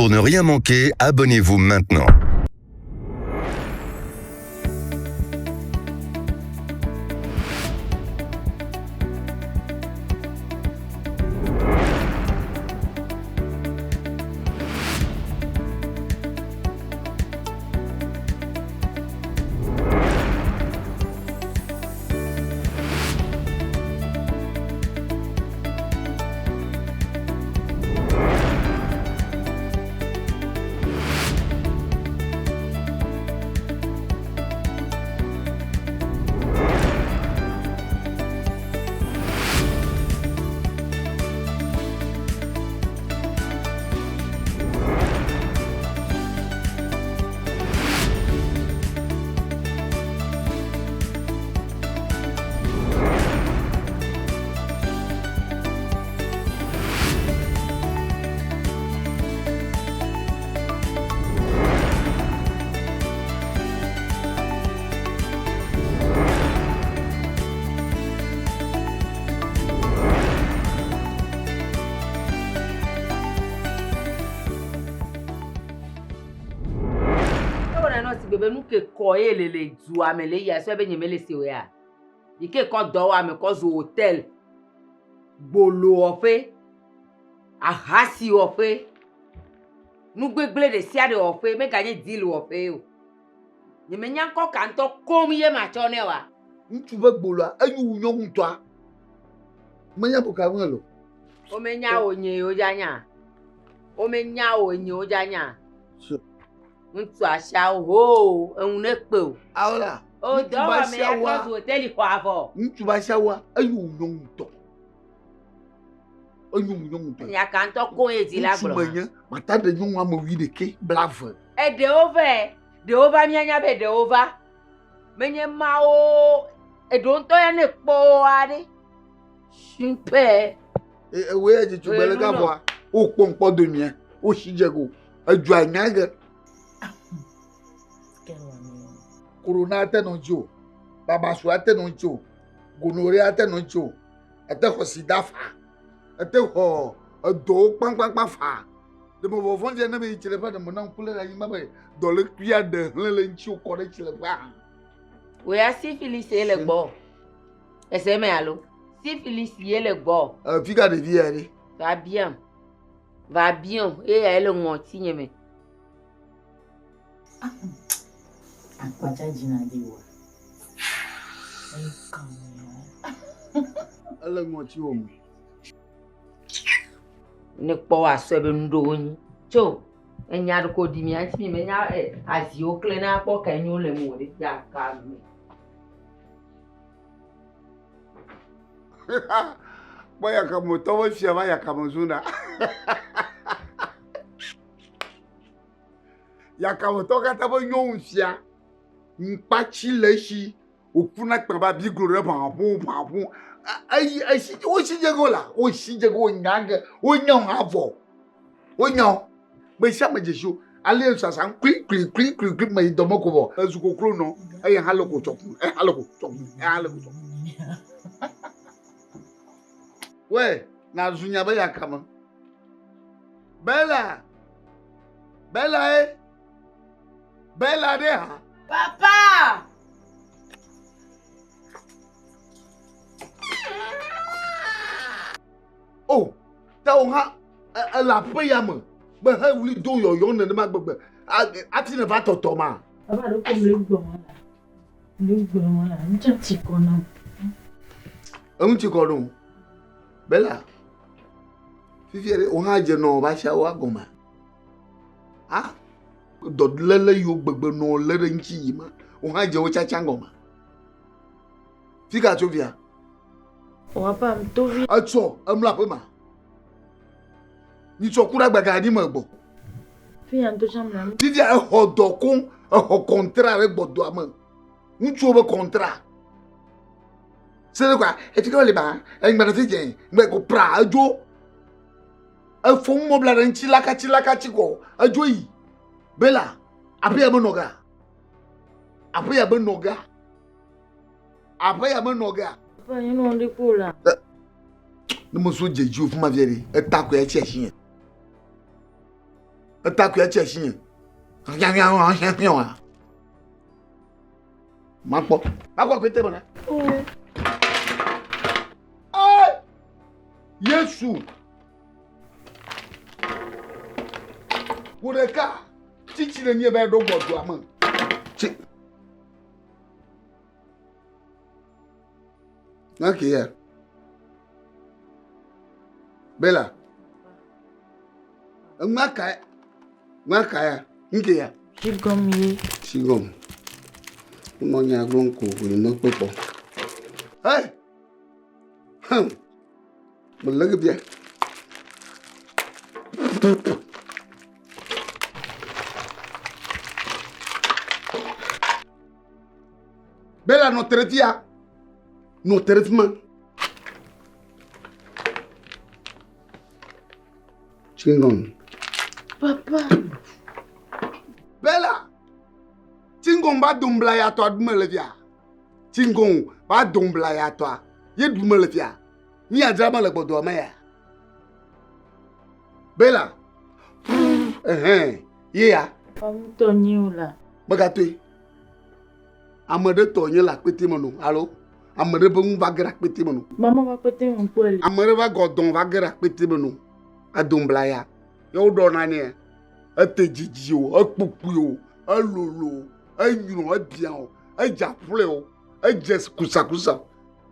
Pour ne rien manquer, abonnez-vous maintenant. Bebe nou ke koye le dua me le ya so be nyeme le se ya. Ike ko do wa me ko zo hotel. Bolo ofe. Ahasi ofe. Nou gbegle de sia de ofe me ganye deal ofe yo. Nyeme nyanko kanto kom ye ma chone wa. Ntu be bolo ayu nyon to a. Menya bo ka won lo. O me nya onye o janya. O me nya onye o janya. Ntu asha ho ehun ne pe o. Ahora. O do wa me ya ko zo hotel ko afo. Ntu ba sha wa ayu nyon to. Ayu nyon to. Ya kan to ko e ti la gbo. Menya mata de nyon wa mo wi de ke blave. E de over mi anya be de over. Menye ma o e don to ya ne po ade. Simpe. E we e ji bele ka bo a. O ponpo de mi e. O shijego. Aju anyaga. Corona tenonjo, babasua tenonjo, gonorrhea tenonjo, ate ho sida fa, ate ho do pang fa. De mo vo fonje na me chile fa de mo na nkule la yima be do le tuya de le nchi o ko de chile fa. We a syphilis e le gbo. Ese me alo. Syphilis ye le gbo. Fika de vie ari. Va bien. Va bien. E a le ngoti nyeme. Akwacha jina diwa. Ala ngoti o mu. Ne po aso be ndo yin. Cho, enya ko di mi anti mi menya azi o kle na po ka nyu le mu de ya ka mi. Boya kama towo fia ba ya kama zuna. Ya kama toka tabo nyon fia. Mpachi leshi okuna kpaba bi glore pampu ai si o si jego la o si jego nyanga o nyon avo o nyon be sha majesho ale sasan kwi me domoko bo azuko kro no ai haloko choku we na zunya ba yakama Bella de ha Papa! Oh, ta onha la payam. Be ha wuli do yo na ma gbegbe. Ati ne va toto ma. Baba do ko le gbo mo la. Le gbo mo la, nje ti ko na. Ti ko no. Bella. Fifiere onha je no ba sha wa goma. Ah. Dodlele yo gbegbe no lere nchi yima onha je wo chacha ngoma fika chovia O pa to vi acho amla pe ma ni cho kura gbaga di mo gbo fi an to chamra mi fifia hodokun ho contrat re gbodo am nchu obe contrat c'est quoi et tu le ba en ma fi je ngbe ko pra ajo afon mo bla nchi laka chiko ajo yi Bella, après y'a mon noga. Papa, you know the cola. No mo so jeju fun ma viere. E ta ko e che hie. Attaque ya cheshin. Rien. Makpo kwete bana. Ay! Yesu. Wureka. Chichi le nie be do gbodu am. Chi. Okay ya. Bella. Ngaka nke ya. Shigom. Uno nya gronko ni mo pepo. Hey. Mo lagi bien. Bella no tretia. No traitement. Chingom. Papa. Bella. Chingom ba dumbla ya to admelevia. Chingom ba dumbla ya to. Ye dumelevia. Ni adrama le bodo ma ya. Bella. Ye ya. Am Toniola. Bagatui. Amade tonye la peti mono. Allo. Amade bon va gra peti mono. Maman va péter mon poil. Amade va godon va gra peti mono. Adumbla ya. Yo do na ni. Atejiji o, akpopu o, alolo, anyun abian o, ajapule o, ajes kusakusa.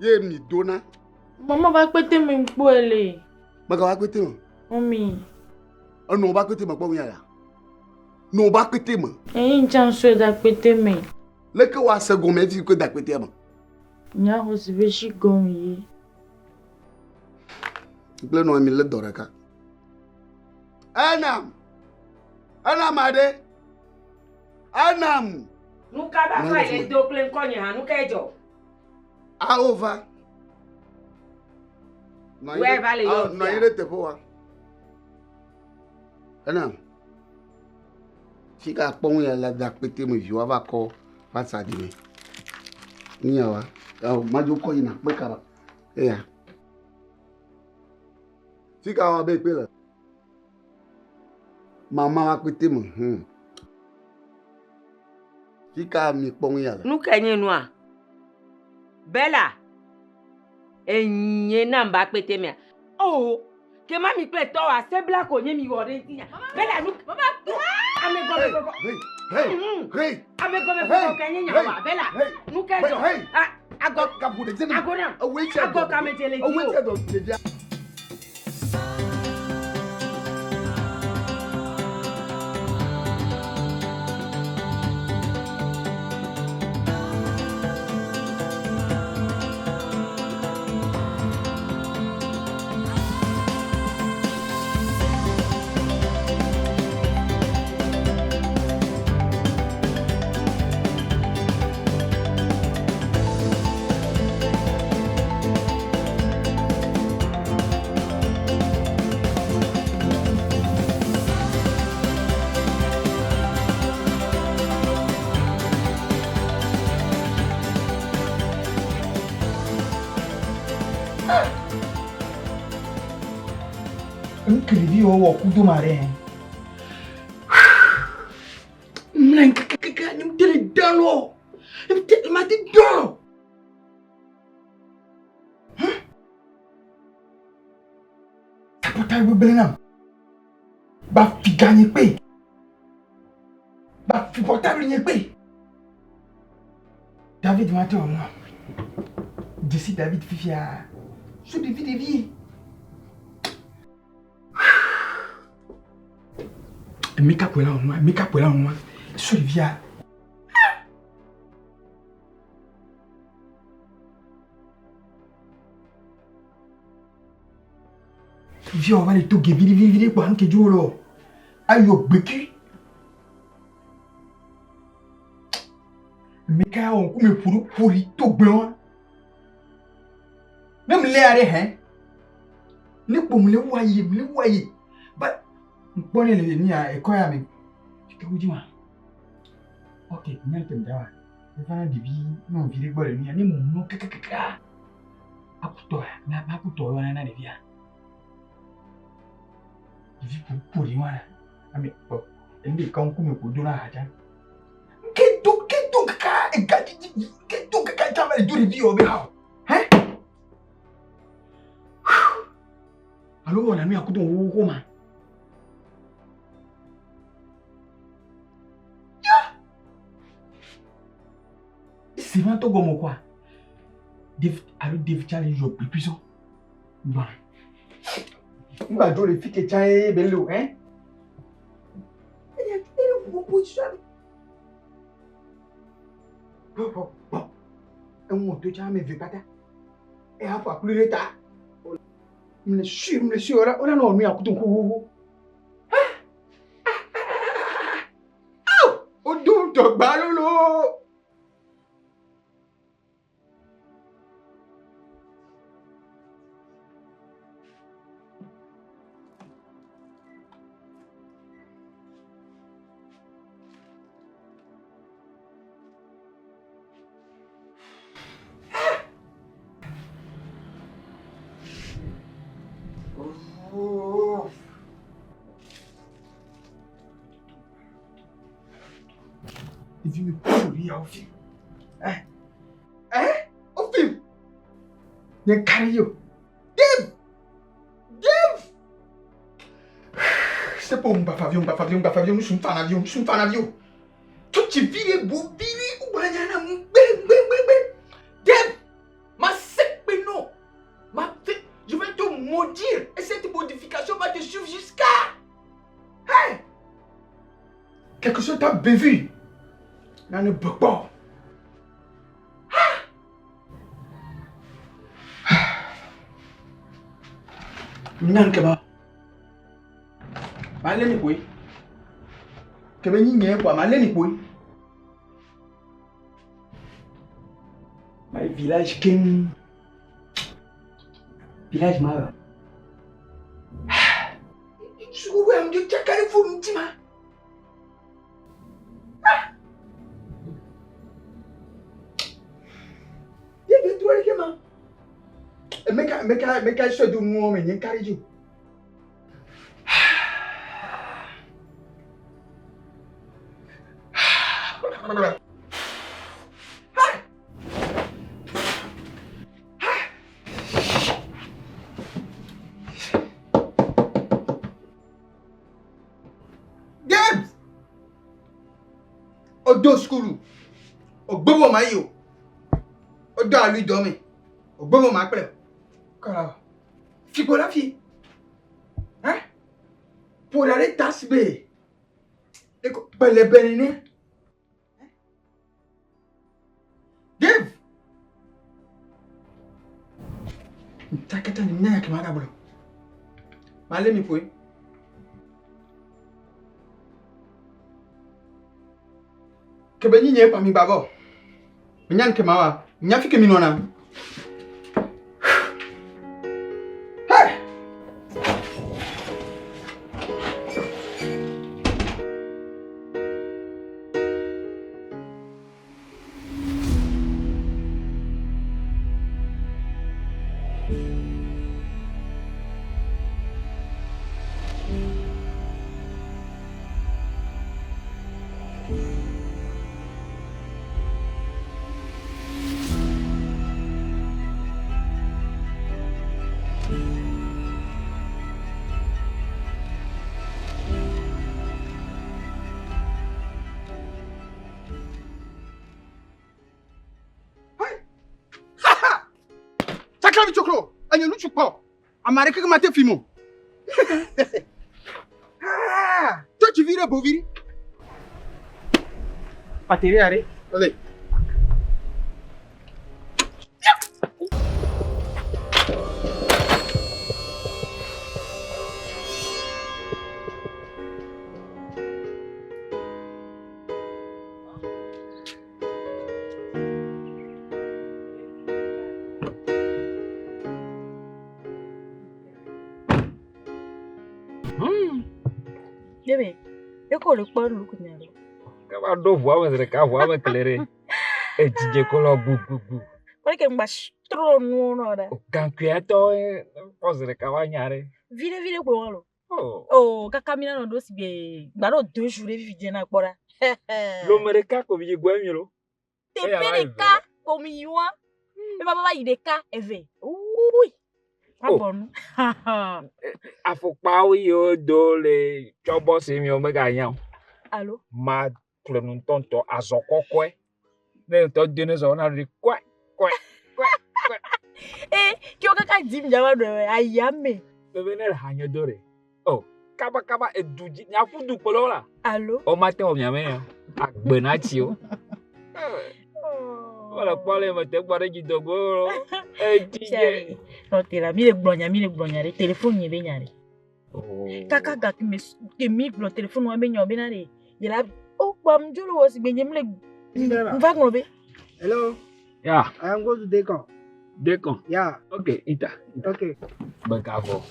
Ye ni dona. Maman va péter mon poil. Maga wa kwete mo. Mami. No ba kwete mo gbo ya. No ba kwete mo. Eyin chan so da péter me. Leke wa se gome fi ko da kwete mo. Nya ho se be shi gon yi. Ple no mi le doraka. Anam ade. Anam. Nuka ba fa ile do klen konye ha nuka ejo. A over. Where valley yo. No ire te poa. Anam. Chika pon ya la da pete mo jo ava ko pasa di me. Ni awa. Majo ko ina pe kara. Ya. Chika wa be pe la. Mama wa kwete mo. Chika mi pon ya la. Nuka enye nu a. Bella. Enye na mba pete me. Oh, ke mami pe to wa se black onye mi wore ti. Bella nu mama ame go. Hey. Ame go me ko enye nya wa Bella. Nuka ejo. Ago Kapu de tena. ago na. Away Ago ka me tele ti. Nkrivi o kudu mare. Mlen kaka ni mtele dano. Mtele mati do. Sapota ibu belenam. Ba fi gagner pe. Ba fi portable ni pe. David mate o moi. Jesse David fifia. Sous des vies. Mika pwela on moi. Solivia. Via on va les toquer vidi kwa nke jolo. Ayo beku. Mika on kume puri to gbe. Même les arrêts ne pom le waye. Ba mpone le ni a ekoya mi. Kikujima. Okay, nyante mdawa. Nfana divi no vile gbole ni ani mu no kekekeka. Akuto na akuto yo na devia. Divi puri wana. Ami, bon, ndi kan kuma ko dona haja. Keto kaka keto kaka tama do review obi how. Hein? Allo wala mi akudo wo ma. C'est vraiment tout comme quoi. Dave challenge au plus puissant. Bon. On va jouer les filles qui challenge bello, hein? Il y a une position. Bon. Un mot de challenge veut pas ta. Et après plus de ta. Me suis on non mi akuto ko. O dun to gbalolo. Il vient me pourrir au film. Hein? Au film? Il y a un carré. Dave! C'est pas un avion, nous sommes fan avion. Tout tu vis beau, ou banana, Dave! Ma sec non! Je vais te maudire et cette modification va te suivre jusqu'à. Hein? Quelque chose t'a bévu. Là ne bug pas. Nan keba. Malé ni boy. Keba ni ngé quoi, malé ni boy. My village king. Village ma. Je vois un dieu tchakari fou ntima. Make I show you more and encourage you. Games! Odo school. Ogbowo mayo. Odo alu domi. Ogbowo ma pele. Cara, ficou lá, fi. Hein? Por aller tasber. E bele bele ne? Give. Takata ni na kama bro. Male mi foi. Que beni nye pa mi babo. Minyan ke mawa. Nya fike mi nona. Chokro, anya nu chukpo. Amare ke mate fimo. To tu vire boviri. Patiri are. Olé. Debe, eu colo por look nela. Kaba do voa mas ka voa ma klere. E jije ko lo gugugu. Olha que mais trono ora. O canquieto e posere ka wa nyare. Vire ko walo. Oh, kakamina no dosi be. Gbaro 2 jours e vidie na kpora. L'Américain comme il est mieux. Te pereka comme yoa. E baba ideka eve. Oui. Pas bon. Afokpa oui yo do le chobo se mi o mega yan. Allô? Ma plenun tonto azokokwe. Ne to dene zo na ri kwa. Eh, ki o kaka dim jama do ayame. Bebe ne hanyo dore. Oh, kaba eduji nya fudu polo la. Allô? O mate o nyame ya. Agbena ti o. Wala pale mate gbare gidogo. Chérie, non te la mi le gblonya re téléphone nyebe nyare. Kaka ga ki mi gblo téléphone wa be nyobe na re. Yela o bam jolo wo si be nyem le. Mva ngobe. Hello. Yeah. I am going to Decon. Decon. Yeah. Okay, ita. Okay. Bagavo.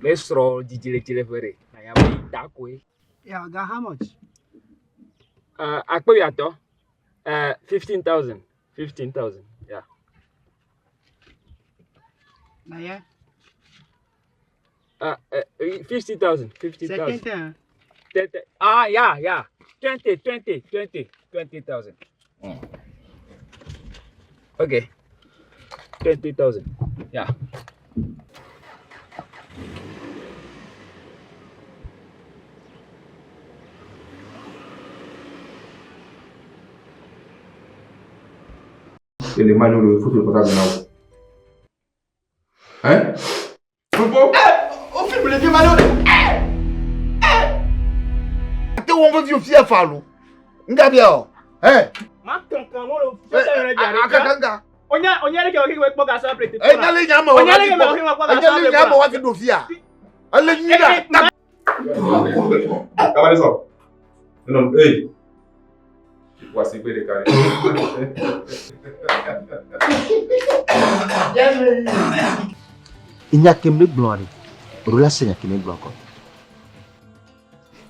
Let's roll the fere. Na ya be ita ko e. Yeah, got how much? Akpo yato. 15,000. 15,000. Yeah. Now yeah. 50,000. 50,000. Second time. 20. Yeah. 20,000. Okay. 20,000. Yeah. Et les manos, il faut le portable là-haut. Hein? Popo? On filme les vieux manos. T'es où on veut dire fier falo? Ngabia. Hein? Ma kankan mo lo so se re jare. Akakanga. Onya le ke o ki we po ga so prete. Eh, nale nyama wa. Onya le ke ma o ki wa po ga so prete. Nale nyama wa ti do fia. Ale nyira. Acabale ça. Non, hey. Voici quoi les carrés. Il n'y a que me gloire. Relation n'y a que me gloire.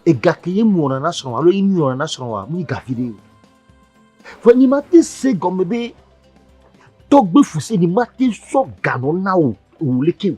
Et gâter mon nation, alors il n'y a un nation, moi gâter. Faut ni mater c'est comme bébé. Togbe foussé ni mater so ganon na ou le kiw.